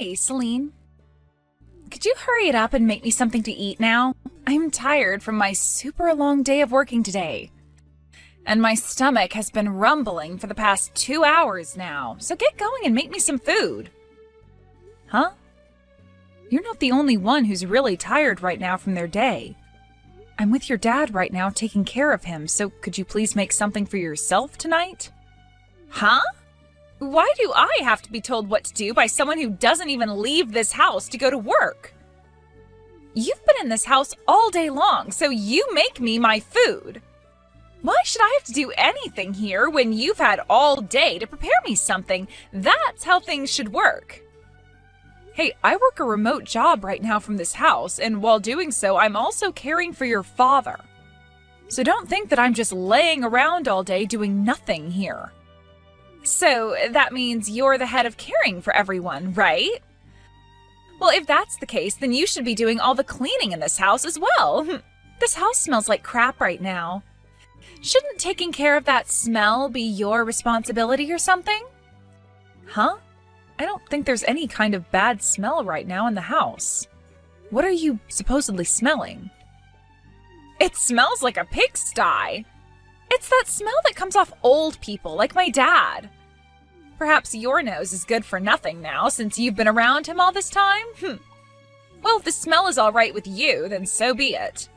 Hey, Celine. Could you hurry it up and make me something to eat now? I'm tired from my super long day of working today. And my stomach has been rumbling for the past 2 hours now, so get going and make me some food. Huh? You're not the only one who's really tired right now from their day. I'm with your dad right now taking care of him, so could you please make something for yourself tonight? Huh? Why do I have to be told what to do by someone who doesn't even leave this house to go to work? You've been in this house all day long, so you make me my food. Why should I have to do anything here when you've had all day to prepare me something? That's how things should work. Hey, I work a remote job right now from this house, and while doing so, I'm also caring for your father. So don't think that I'm just laying around all day doing nothing here. So that means you're the head of caring for everyone, right? Well, if that's the case, then you should be doing all the cleaning in this house as well. This house smells like crap right now. Shouldn't taking care of that smell be your responsibility or something? Huh? I don't think there's any kind of bad smell right now in the house. What are you supposedly smelling? It smells like a pigsty. It's that smell that comes off old people, like my dad. Perhaps your nose is good for nothing now, since you've been around him all this time? Well, if the smell is all right with you, then so be it.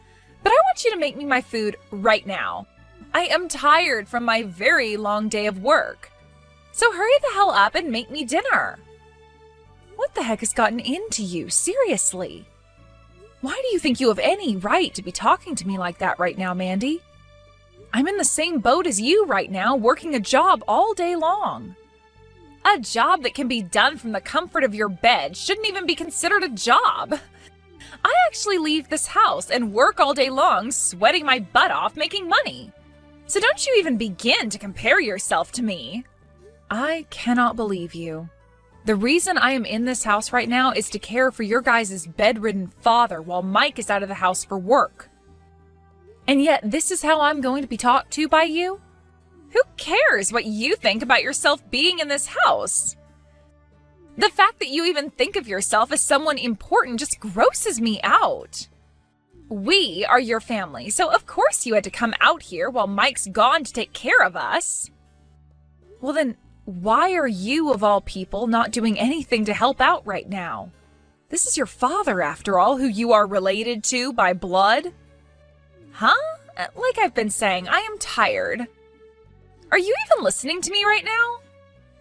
But I want you to make me my food right now. I am tired from my very long day of work. So hurry the hell up and make me dinner. What the heck has gotten into you, seriously? Why do you think you have any right to be talking to me like that right now, Mandy? I'm in the same boat as you right now, working a job all day long. A job that can be done from the comfort of your bed shouldn't even be considered a job. I actually leave this house and work all day long, sweating my butt off making money. So don't you even begin to compare yourself to me. I cannot believe you. The reason I am in this house right now is to care for your guys' bedridden father while Mike is out of the house for work. And yet this is how I'm going to be talked to by you? Who cares what you think about yourself being in this house? The fact that you even think of yourself as someone important just grosses me out. We are your family, so of course you had to come out here while Mike's gone to take care of us. Well then, why are you, of all people, not doing anything to help out right now? This is your father, after all, who you are related to by blood. Huh? Like I've been saying, I am tired. Are you even listening to me right now?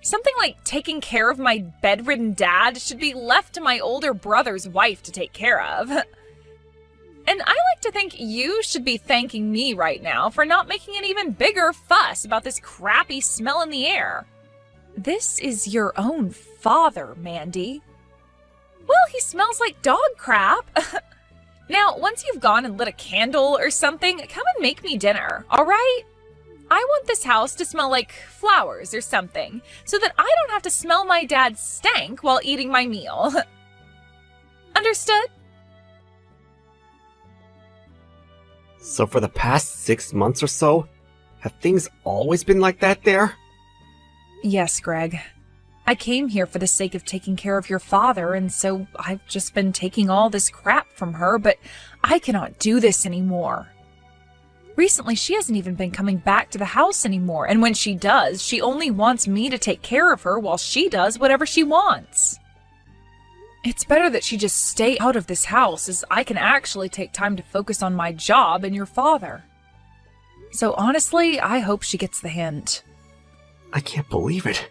Something like taking care of my bedridden dad should be left to my older brother's wife to take care of. And I like to think you should be thanking me right now for not making an even bigger fuss about this crappy smell in the air. This is your own father, Mandy. Well, he smells like dog crap. Now, once you've gone and lit a candle or something, come and make me dinner, all right? I want this house to smell like flowers or something, so that I don't have to smell my dad's stank while eating my meal. Understood? So for the past 6 months or so, have things always been like that there? Yes, Greg. I came here for the sake of taking care of your father, and so I've just been taking all this crap from her, but I cannot do this anymore. Recently, she hasn't even been coming back to the house anymore, and when she does, she only wants me to take care of her while she does whatever she wants. It's better that she just stay out of this house, as I can actually take time to focus on my job and your father. So honestly, I hope she gets the hint. I can't believe it.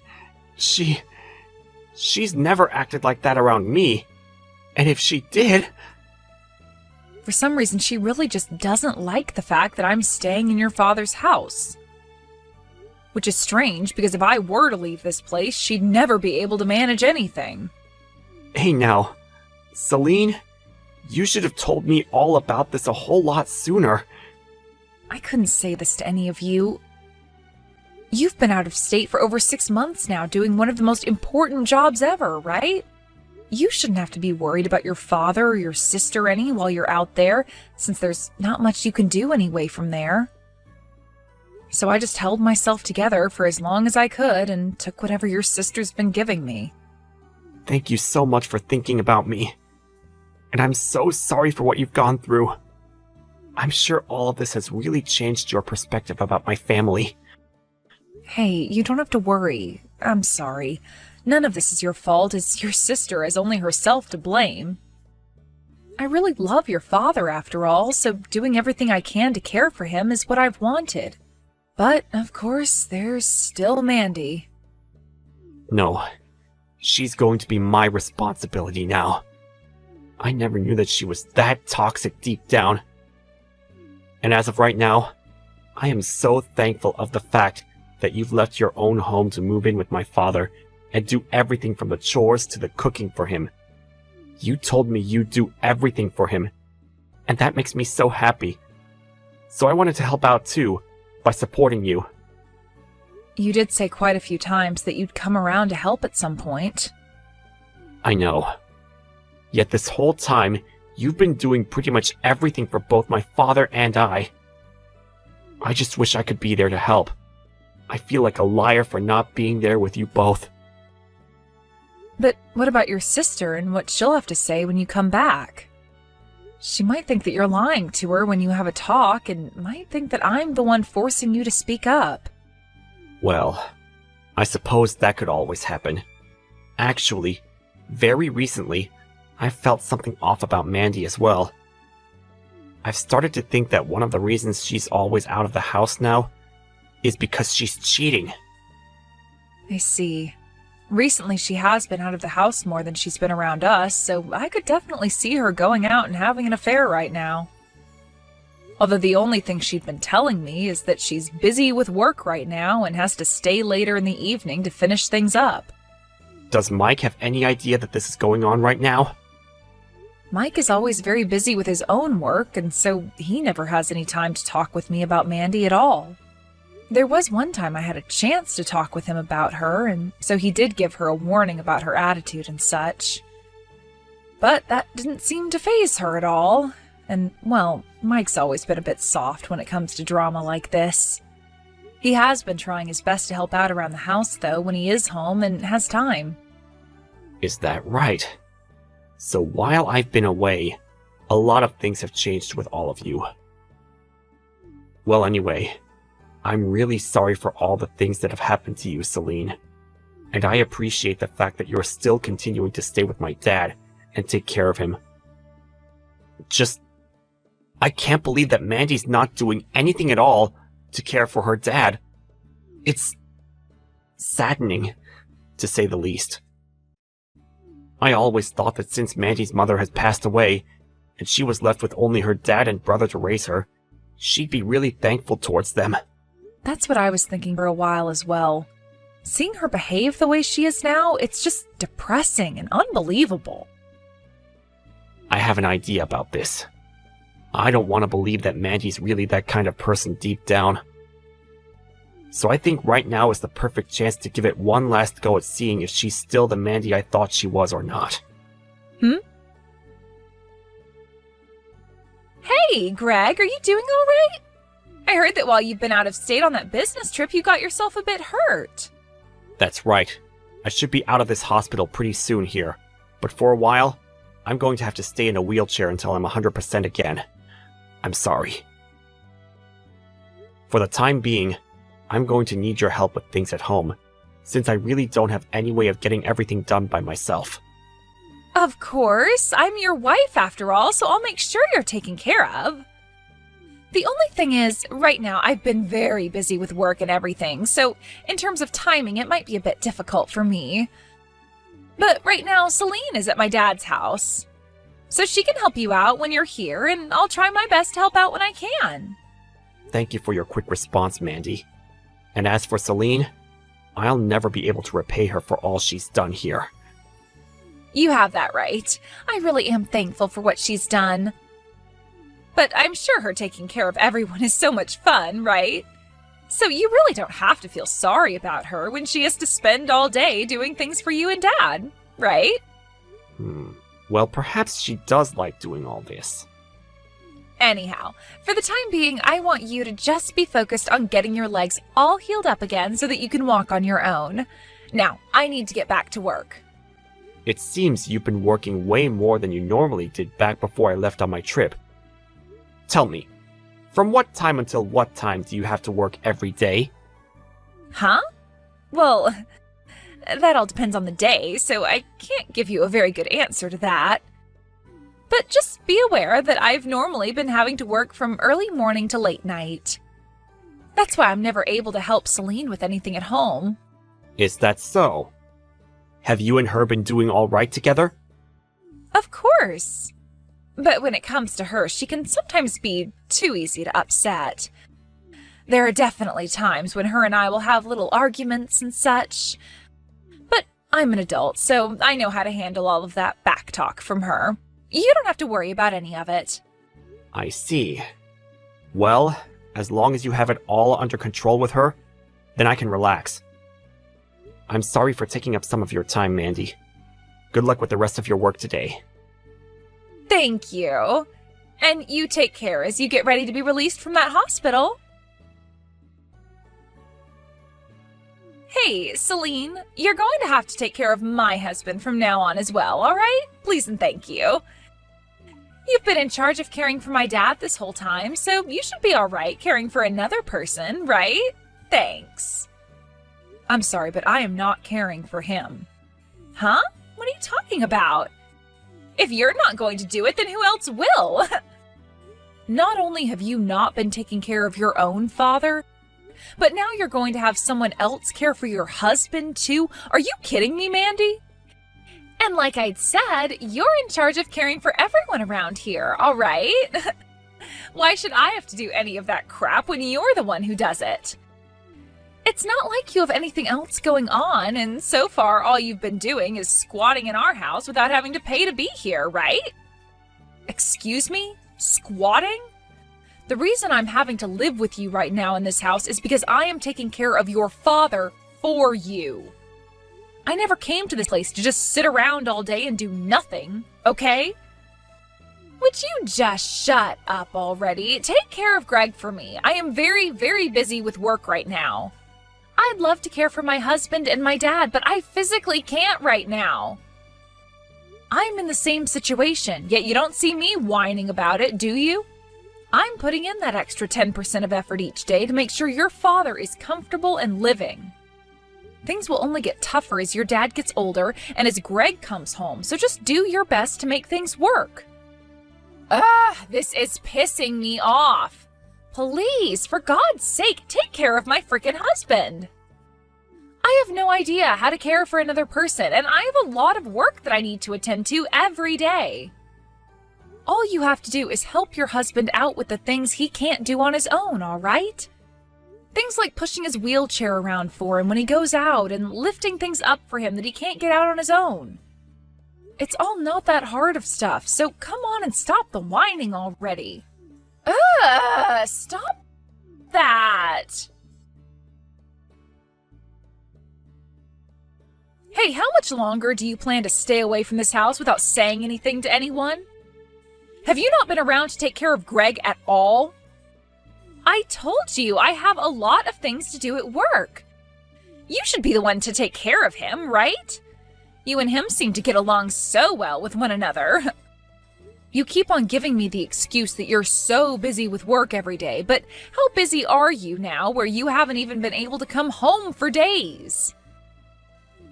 She's never acted like that around me. And if she did... For some reason, she really just doesn't like the fact that I'm staying in your father's house. Which is strange, because if I were to leave this place, she'd never be able to manage anything. Hey now, Celine, you should have told me all about this a whole lot sooner. I couldn't say this to any of you. You've been out of state for over 6 months now, doing one of the most important jobs ever, right? You shouldn't have to be worried about your father or your sister any while you're out there, since there's not much you can do anyway from there. So I just held myself together for as long as I could and took whatever your sister's been giving me. Thank you so much for thinking about me. And I'm so sorry for what you've gone through. I'm sure all of this has really changed your perspective about my family. Hey, you don't have to worry. I'm sorry. None of this is your fault, as your sister has only herself to blame. I really love your father after all, so doing everything I can to care for him is what I've wanted. But, of course, there's still Mandy. No, she's going to be my responsibility now. I never knew that she was that toxic deep down. And as of right now, I am so thankful of the fact that you've left your own home to move in with my father and do everything from the chores to the cooking for him. You told me you'd do everything for him, and that makes me so happy. So I wanted to help out too, by supporting you. You did say quite a few times that you'd come around to help at some point. I know. Yet this whole time, you've been doing pretty much everything for both my father and I. I just wish I could be there to help. I feel like a liar for not being there with you both. But what about your sister and what she'll have to say when you come back? She might think that you're lying to her when you have a talk and might think that I'm the one forcing you to speak up. Well, I suppose that could always happen. Actually, very recently, I felt something off about Mandy as well. I've started to think that one of the reasons she's always out of the house now is because she's cheating. I see. Recently she has been out of the house more than she's been around us, so I could definitely see her going out and having an affair right now. Although the only thing she'd been telling me is that she's busy with work right now and has to stay later in the evening to finish things up. Does Mike have any idea that this is going on right now? Mike is always very busy with his own work, and so he never has any time to talk with me about Mandy at all. There was one time I had a chance to talk with him about her, and so he did give her a warning about her attitude and such. But that didn't seem to faze her at all, and, well, Mike's always been a bit soft when it comes to drama like this. He has been trying his best to help out around the house, though, when he is home and has time. Is that right? So while I've been away, a lot of things have changed with all of you. Well, anyway, I'm really sorry for all the things that have happened to you, Celine. And I appreciate the fact that you're still continuing to stay with my dad and take care of him. I can't believe that Mandy's not doing anything at all to care for her dad. It's saddening, to say the least. I always thought that since Mandy's mother has passed away, and she was left with only her dad and brother to raise her, she'd be really thankful towards them. That's what I was thinking for a while as well. Seeing her behave the way she is now, it's just depressing and unbelievable. I have an idea about this. I don't want to believe that Mandy's really that kind of person deep down. So I think right now is the perfect chance to give it one last go at seeing if she's still the Mandy I thought she was or not. Hey, Greg, are you doing all right? I heard that while you've been out of state on that business trip, you got yourself a bit hurt. That's right. I should be out of this hospital pretty soon here, but for a while, I'm going to have to stay in a wheelchair until I'm 100% again. I'm sorry. For the time being, I'm going to need your help with things at home, since I really don't have any way of getting everything done by myself. Of course, I'm your wife after all, so I'll make sure you're taken care of. The only thing is, right now I've been very busy with work and everything, so in terms of timing, it might be a bit difficult for me. But right now, Celine is at my dad's house, so she can help you out when you're here, and I'll try my best to help out when I can. Thank you for your quick response, Mandy. And as for Celine, I'll never be able to repay her for all she's done here. You have that right. I really am thankful for what she's done. But I'm sure her taking care of everyone is so much fun, right? So you really don't have to feel sorry about her when she has to spend all day doing things for you and Dad, right? Well, perhaps she does like doing all this. Anyhow, for the time being, I want you to just be focused on getting your legs all healed up again so that you can walk on your own. Now, I need to get back to work. It seems you've been working way more than you normally did back before I left on my trip. Tell me, from what time until what time do you have to work every day? Huh? Well, that all depends on the day, so I can't give you a very good answer to that. But just be aware that I've normally been having to work from early morning to late night. That's why I'm never able to help Celine with anything at home. Is that so? Have you and her been doing all right together? Of course. But when it comes to her, she can sometimes be too easy to upset. There are definitely times when her and I will have little arguments and such. But I'm an adult, so I know how to handle all of that backtalk from her. You don't have to worry about any of it. I see. Well, as long as you have it all under control with her, then I can relax. I'm sorry for taking up some of your time, Mandy. Good luck with the rest of your work today. Thank you. And you take care as you get ready to be released from that hospital. Hey, Celine, you're going to have to take care of my husband from now on as well, all right? Please and thank you. You've been in charge of caring for my dad this whole time, so you should be all right caring for another person, right? Thanks. I'm sorry, but I am not caring for him. Huh? What are you talking about? If you're not going to do it, then who else will? Not only have you not been taking care of your own father, but now you're going to have someone else care for your husband too? Are you kidding me, Mandy? And like I'd said, you're in charge of caring for everyone around here, all right? Why should I have to do any of that crap when you're the one who does it? It's not like you have anything else going on, and so far all you've been doing is squatting in our house without having to pay to be here, right? Excuse me? Squatting? The reason I'm having to live with you right now in this house is because I am taking care of your father for you. I never came to this place to just sit around all day and do nothing, okay? Would you just shut up already? Take care of Greg for me. I am very, very busy with work right now. I'd love to care for my husband and my dad, but I physically can't right now. I'm in the same situation, yet you don't see me whining about it, do you? I'm putting in that extra 10% of effort each day to make sure your father is comfortable and living. Things will only get tougher as your dad gets older and as Greg comes home, so just do your best to make things work. This is pissing me off. Please, for God's sake, take care of my freaking husband. I have no idea how to care for another person, and I have a lot of work that I need to attend to every day. All you have to do is help your husband out with the things he can't do on his own, all right? Things like pushing his wheelchair around for him when he goes out and lifting things up for him that he can't get out on his own. It's all not that hard of stuff, so come on and stop the whining already. Stop that. Hey, how much longer do you plan to stay away from this house without saying anything to anyone? Have you not been around to take care of Greg at all? I told you I have a lot of things to do at work. You should be the one to take care of him, right? You and him seem to get along so well with one another. You keep on giving me the excuse that you're so busy with work every day, but how busy are you now where you haven't even been able to come home for days?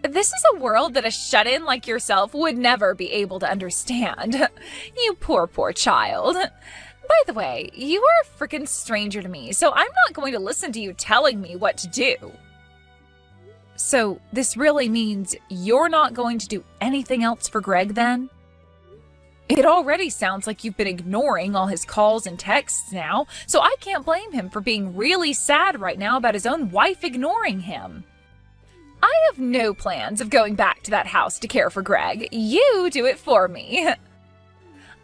This is a world that a shut-in like yourself would never be able to understand. You poor, poor child. By the way, you are a frickin' stranger to me, so I'm not going to listen to you telling me what to do. So, this really means you're not going to do anything else for Greg then? It already sounds like you've been ignoring all his calls and texts now, so I can't blame him for being really sad right now about his own wife ignoring him. I have no plans of going back to that house to care for Greg. You do it for me.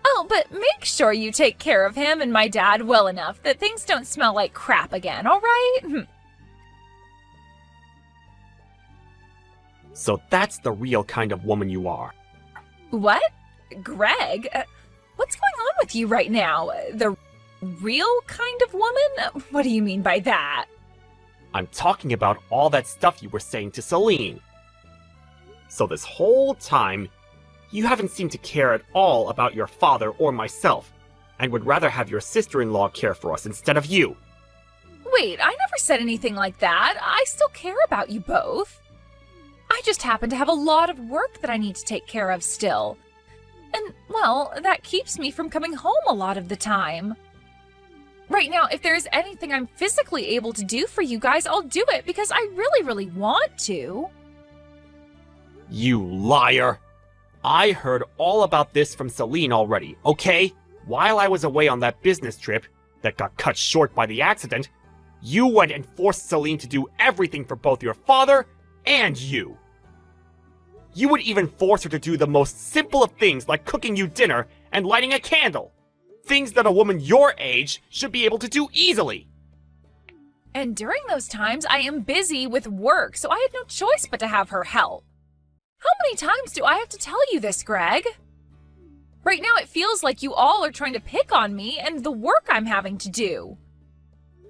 Oh, but make sure you take care of him and my dad well enough that things don't smell like crap again, all right? So that's the real kind of woman you are. What? Greg? What's going on with you right now? The real kind of woman? What do you mean by that? I'm talking about all that stuff you were saying to Celine. So this whole time, You haven't seemed to care at all about your father or myself, and would rather have your sister-in-law care for us instead of you. Wait, I never said anything like that. I still care about you both. I just happen to have a lot of work that I need to take care of still. And, well, that keeps me from coming home a lot of the time. Right now, if there's anything I'm physically able to do for you guys, I'll do it because I really, really want to. You liar! I heard all about this from Celine already, okay? While I was away on that business trip that got cut short by the accident, you went and forced Celine to do everything for both your father and you. You would even force her to do the most simple of things like cooking you dinner and lighting a candle. Things that a woman your age should be able to do easily. And during those times, I am busy with work, so I had no choice but to have her help. How many times do I have to tell you this, Greg? Right now, it feels like you all are trying to pick on me and the work I'm having to do.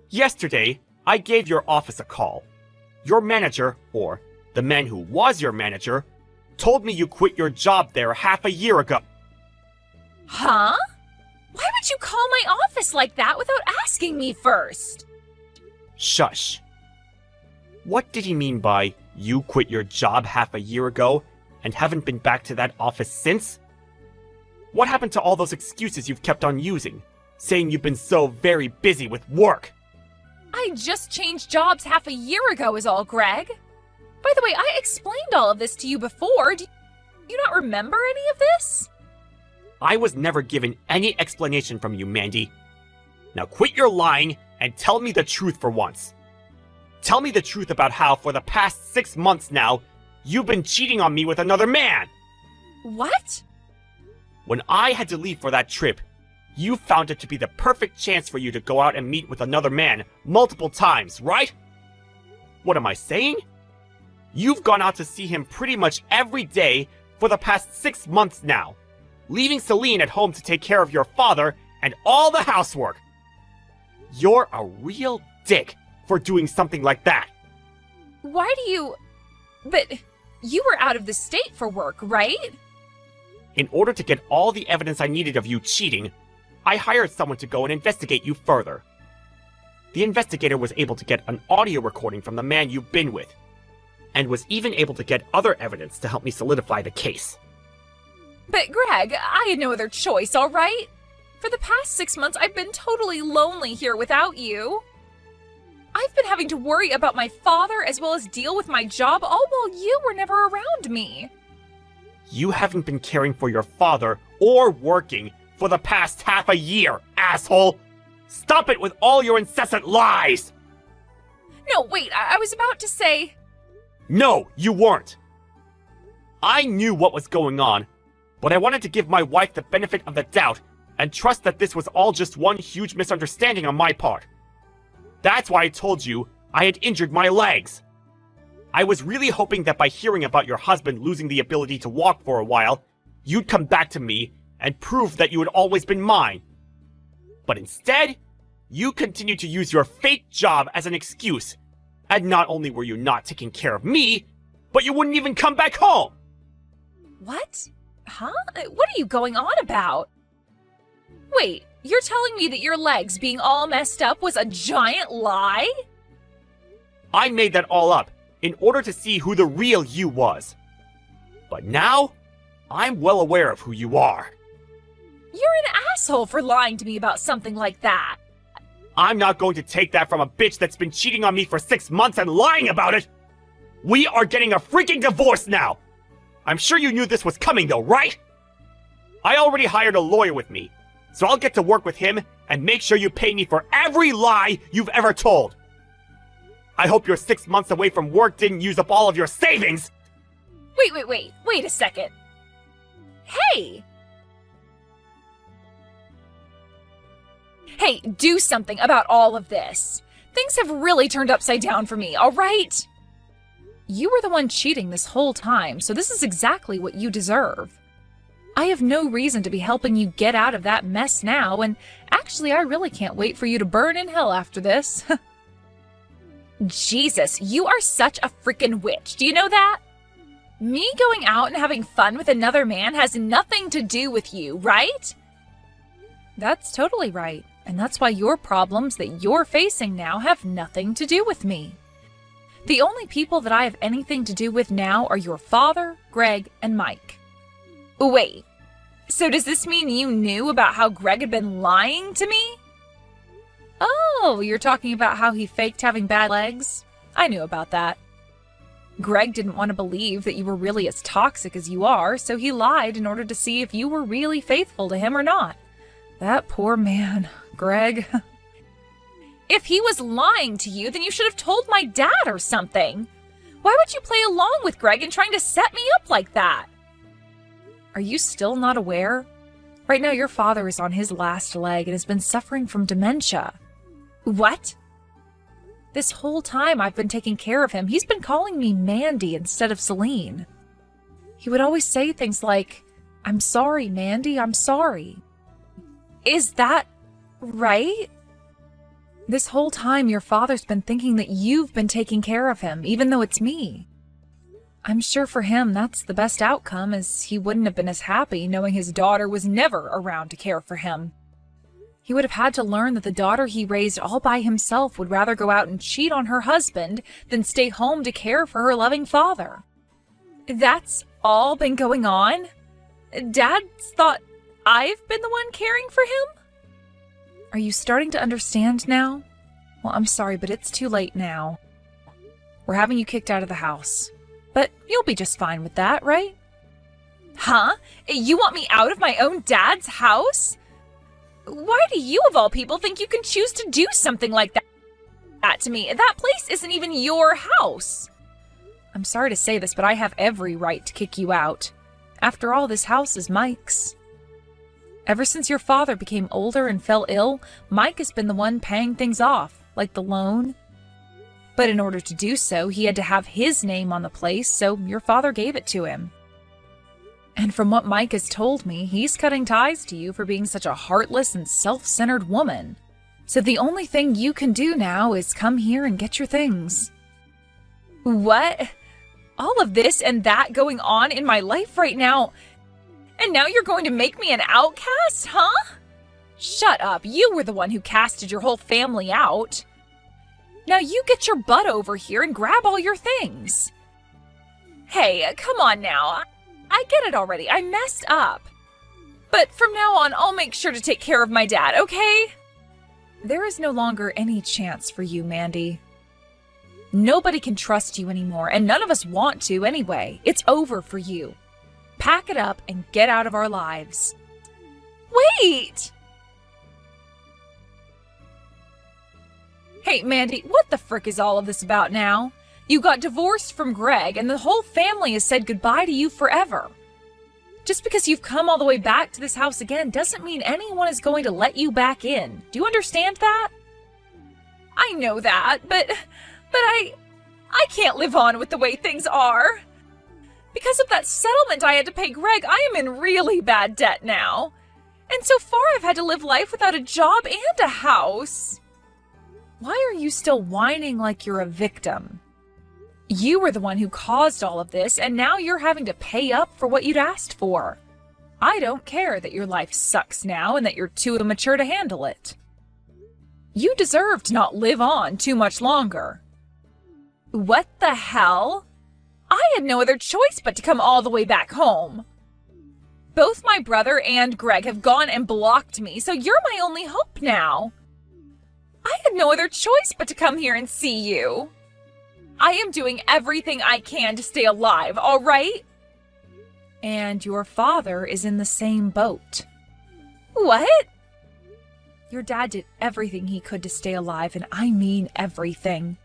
Yesterday, I gave your office a call. Your manager, or the man who was your manager, told me you quit your job there half a year ago. Huh? Why would you call my office like that without asking me first? Shush. What did he mean by you quit your job half a year ago and haven't been back to that office since? What happened to all those excuses you've kept on using, saying you've been so very busy with work? I just changed jobs half a year ago is all, Greg. By the way, I explained all of this to you before. Do you not remember any of this? I was never given any explanation from you, Mandy. Now quit your lying and tell me the truth for once. Tell me the truth about how, for the past 6 months now, you've been cheating on me with another man. What? When I had to leave for that trip, you found it to be the perfect chance for you to go out and meet with another man multiple times, right? What am I saying? You've gone out to see him pretty much every day for the past 6 months now, leaving Celine at home to take care of your father and all the housework. You're a real dick for doing something like that. Why do you... But you were out of the state for work, right? In order to get all the evidence I needed of you cheating, I hired someone to go and investigate you further. The investigator was able to get an audio recording from the man you've been with, and was even able to get other evidence to help me solidify the case. But Greg, I had no other choice, all right? For the past 6 months, I've been totally lonely here without you. I've been having to worry about my father as well as deal with my job, all while you were never around me. You haven't been caring for your father or working for the past half a year, asshole! Stop it with all your incessant lies! No, wait, I was about to say... No, you weren't! I knew what was going on, but I wanted to give my wife the benefit of the doubt and trust that this was all just one huge misunderstanding on my part. That's why I told you I had injured my legs. I was really hoping that by hearing about your husband losing the ability to walk for a while, you'd come back to me and prove that you had always been mine. But instead, you continued to use your fake job as an excuse, and not only were you not taking care of me, but you wouldn't even come back home! What? Huh? What are you going on about? Wait, you're telling me that your legs being all messed up was a giant lie? I made that all up in order to see who the real you was. But now, I'm well aware of who you are. You're an asshole for lying to me about something like that. I'm not going to take that from a bitch that's been cheating on me for 6 months and lying about it! We are getting a freaking divorce now! I'm sure you knew this was coming though, right? I already hired a lawyer with me, so I'll get to work with him and make sure you pay me for every lie you've ever told. I hope your 6 months away from work didn't use up all of your savings! Wait a second. Hey! Hey, do something about all of this. Things have really turned upside down for me, all right? You were the one cheating this whole time, so this is exactly what you deserve. I have no reason to be helping you get out of that mess now, and actually I really can't wait for you to burn in hell after this. Jesus, you are such a freaking witch, do you know that? Me going out and having fun with another man has nothing to do with you, right? That's totally right. And that's why your problems that you're facing now have nothing to do with me. The only people that I have anything to do with now are your father, Greg, and Mike. Wait, so does this mean you knew about how Greg had been lying to me? Oh, you're talking about how he faked having bad legs? I knew about that. Greg didn't want to believe that you were really as toxic as you are, so he lied in order to see if you were really faithful to him or not. That poor man, Greg. If he was lying to you, then you should have told my dad or something. Why would you play along with Greg and trying to set me up like that? Are you still not aware? Right now, your father is on his last leg and has been suffering from dementia. What? This whole time I've been taking care of him, he's been calling me Mandy instead of Celine. He would always say things like, "I'm sorry, Mandy, I'm sorry." Is that right? This whole time your father's been thinking that you've been taking care of him, even though it's me. I'm sure for him that's the best outcome, as he wouldn't have been as happy knowing his daughter was never around to care for him. He would have had to learn that the daughter he raised all by himself would rather go out and cheat on her husband than stay home to care for her loving father. That's all been going on? Dad's thought I've been the one caring for him? Are you starting to understand now? Well, I'm sorry, but it's too late now. We're having you kicked out of the house. But you'll be just fine with that, right? Huh? You want me out of my own dad's house? Why do you, of all people, think you can choose to do something like that to me? That place isn't even your house. I'm sorry to say this, but I have every right to kick you out. After all, this house is Mike's. Ever since your father became older and fell ill, Mike has been the one paying things off, like the loan. But in order to do so, he had to have his name on the place, so your father gave it to him. And from what Mike has told me, he's cutting ties to you for being such a heartless and self-centered woman. So the only thing you can do now is come here and get your things. What? All of this and that going on in my life right now, and now you're going to make me an outcast, huh? Shut up, you were the one who casted your whole family out. Now you get your butt over here and grab all your things. Hey, come on now. I get it already. I messed up. But from now on, I'll make sure to take care of my dad, okay? There is no longer any chance for you, Mandy. Nobody can trust you anymore, and none of us want to anyway. It's over for you. Pack it up and get out of our lives. Wait! Hey, Mandy, what the frick is all of this about now? You got divorced from Greg, and the whole family has said goodbye to you forever. Just because you've come all the way back to this house again doesn't mean anyone is going to let you back in. Do you understand that? I know that, but I can't live on with the way things are. Because of that settlement I had to pay Greg, I am in really bad debt now. And so far I've had to live life without a job and a house. Why are you still whining like you're a victim? You were the one who caused all of this, and now you're having to pay up for what you'd asked for. I don't care that your life sucks now and that you're too immature to handle it. You deserve to not live on too much longer. What the hell? I had no other choice but to come all the way back home. Both my brother and Greg have gone and blocked me, so you're my only hope now. I had no other choice but to come here and see you. I am doing everything I can to stay alive, all right? And your father is in the same boat. What? Your dad did everything he could to stay alive, and I mean everything.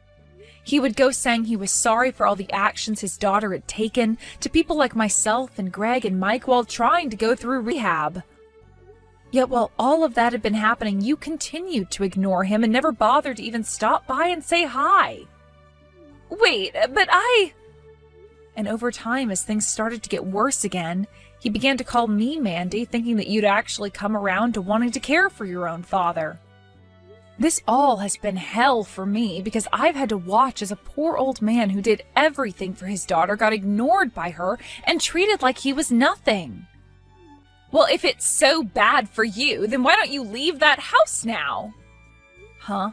He would go saying he was sorry for all the actions his daughter had taken to people like myself and Greg and Mike while trying to go through rehab. Yet while all of that had been happening, you continued to ignore him and never bothered to even stop by and say hi. Wait, but And over time, as things started to get worse again, he began to call me Mandy, thinking that you'd actually come around to wanting to care for your own father. This all has been hell for me because I've had to watch as a poor old man who did everything for his daughter got ignored by her and treated like he was nothing. Well, if it's so bad for you, then why don't you leave that house now? Huh?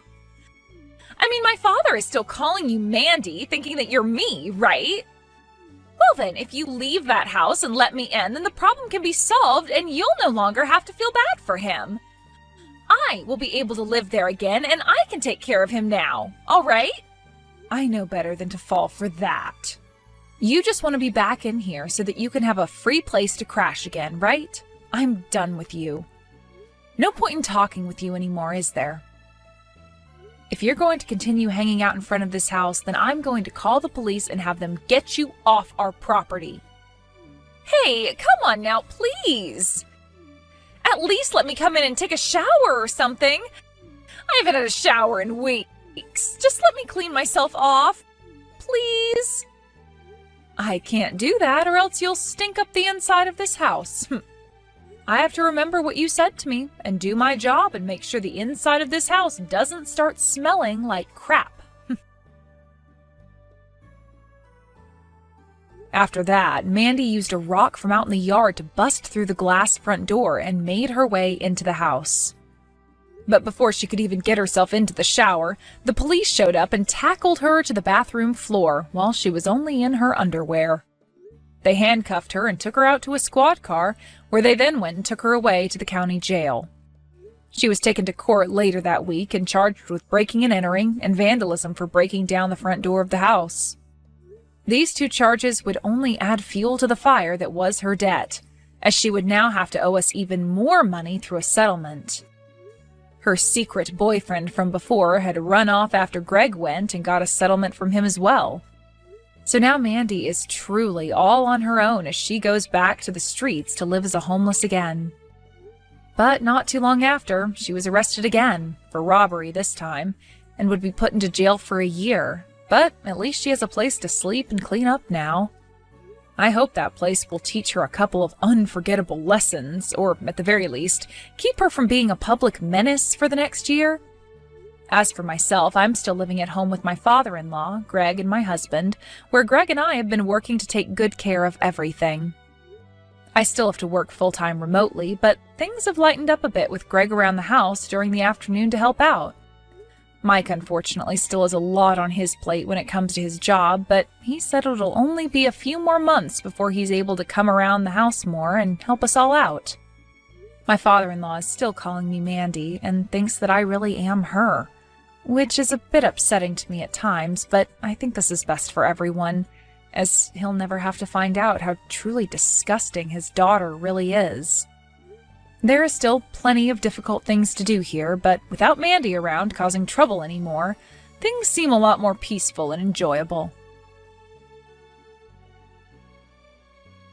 I mean, my father is still calling you Mandy, thinking that you're me, right? Well then, if you leave that house and let me in, then the problem can be solved and you'll no longer have to feel bad for him. I will be able to live there again and I can take care of him now, all right? I know better than to fall for that. You just want to be back in here so that you can have a free place to crash again, right? I'm done with you. No point in talking with you anymore, is there? If you're going to continue hanging out in front of this house, then I'm going to call the police and have them get you off our property. Hey, come on now, please. At least let me come in and take a shower or something. I haven't had a shower in weeks. Just let me clean myself off, please. I can't do that or else you'll stink up the inside of this house. I have to remember what you said to me and do my job and make sure the inside of this house doesn't start smelling like crap. After that, Mandy used a rock from out in the yard to bust through the glass front door and made her way into the house. But before she could even get herself into the shower, the police showed up and tackled her to the bathroom floor while she was only in her underwear. They handcuffed her and took her out to a squad car, where they then went and took her away to the county jail. She was taken to court later that week and charged with breaking and entering and vandalism for breaking down the front door of the house. These two charges would only add fuel to the fire that was her debt, as she would now have to owe us even more money through a settlement. Her secret boyfriend from before had run off after Greg went and got a settlement from him as well. So now Mandy is truly all on her own as she goes back to the streets to live as a homeless again. But not too long after, she was arrested again, for robbery this time, and would be put into jail for a year. But at least she has a place to sleep and clean up now. I hope that place will teach her a couple of unforgettable lessons, or at the very least, keep her from being a public menace for the next year. As for myself, I'm still living at home with my father-in-law, Greg, and my husband, where Greg and I have been working to take good care of everything. I still have to work full-time remotely, but things have lightened up a bit with Greg around the house during the afternoon to help out. Mike, unfortunately, still has a lot on his plate when it comes to his job, but he said it'll only be a few more months before he's able to come around the house more and help us all out. My father-in-law is still calling me Mandy and thinks that I really am her, which is a bit upsetting to me at times, but I think this is best for everyone, as he'll never have to find out how truly disgusting his daughter really is. There are still plenty of difficult things to do here, but without Mandy around causing trouble anymore, things seem a lot more peaceful and enjoyable.